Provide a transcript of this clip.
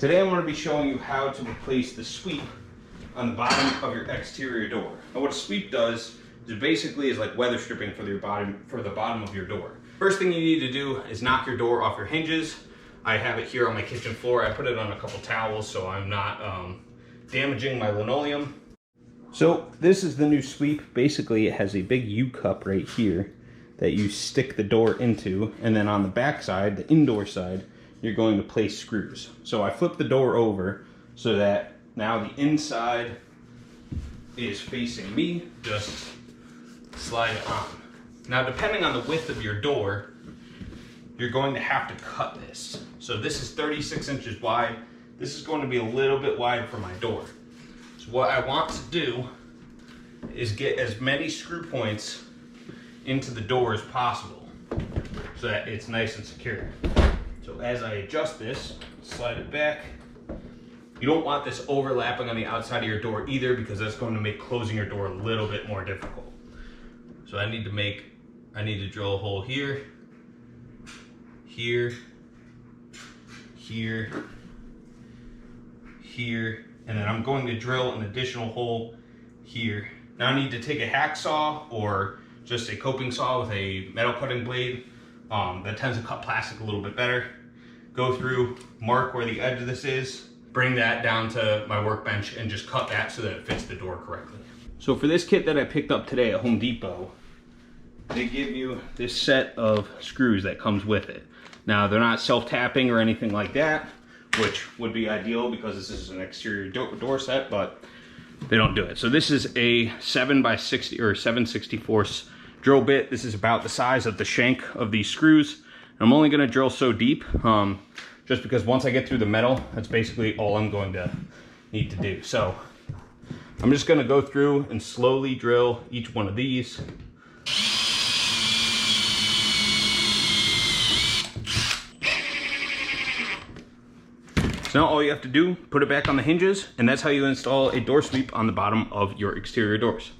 Today I'm going to be showing you how to replace the sweep on the bottom of your exterior door. Now what a sweep does is basically like weather stripping for the bottom of your door. First thing you need to do is knock your door off your hinges. I have it here on my kitchen floor. I put it on a couple towels so I'm not damaging my linoleum. So this is the new sweep. Basically it has a big U-cup right here that you stick the door into, and then on the back side, the indoor side, you're going to place screws. So I flip the door over so that now the inside is facing me. Just slide it on. Now depending on the width of your door, you're going to have to cut this. So this is 36 inches wide. This is going to be a little bit wide for my door. So what I want to do is get as many screw points into the door as possible so that it's nice and secure. So as I adjust this, slide it back. You don't want this overlapping on the outside of your door either, because that's going to make closing your door a little bit more difficult. So I need to drill a hole here, here, here, here, and then I'm going to drill an additional hole here. Now I need to take a hacksaw or just a coping saw with a metal cutting blade that tends to cut plastic a little bit better. Go through, mark where the edge of this is, bring that down to my workbench and just cut that so that it fits the door correctly. So for this kit that I picked up today at Home Depot, they give you this set of screws that comes with it. Now they're not self-tapping or anything like that, which would be ideal because this is an exterior door set, but they don't do it. So this is a 7x60 or 7/64 drill bit. This is about the size of the shank of these screws. I'm only going to drill so deep, just because once I get through the metal, that's basically all I'm going to need to do. So I'm just going to go through and slowly drill each one of these. So now all you have to do, put it back on the hinges, and that's how you install a door sweep on the bottom of your exterior doors.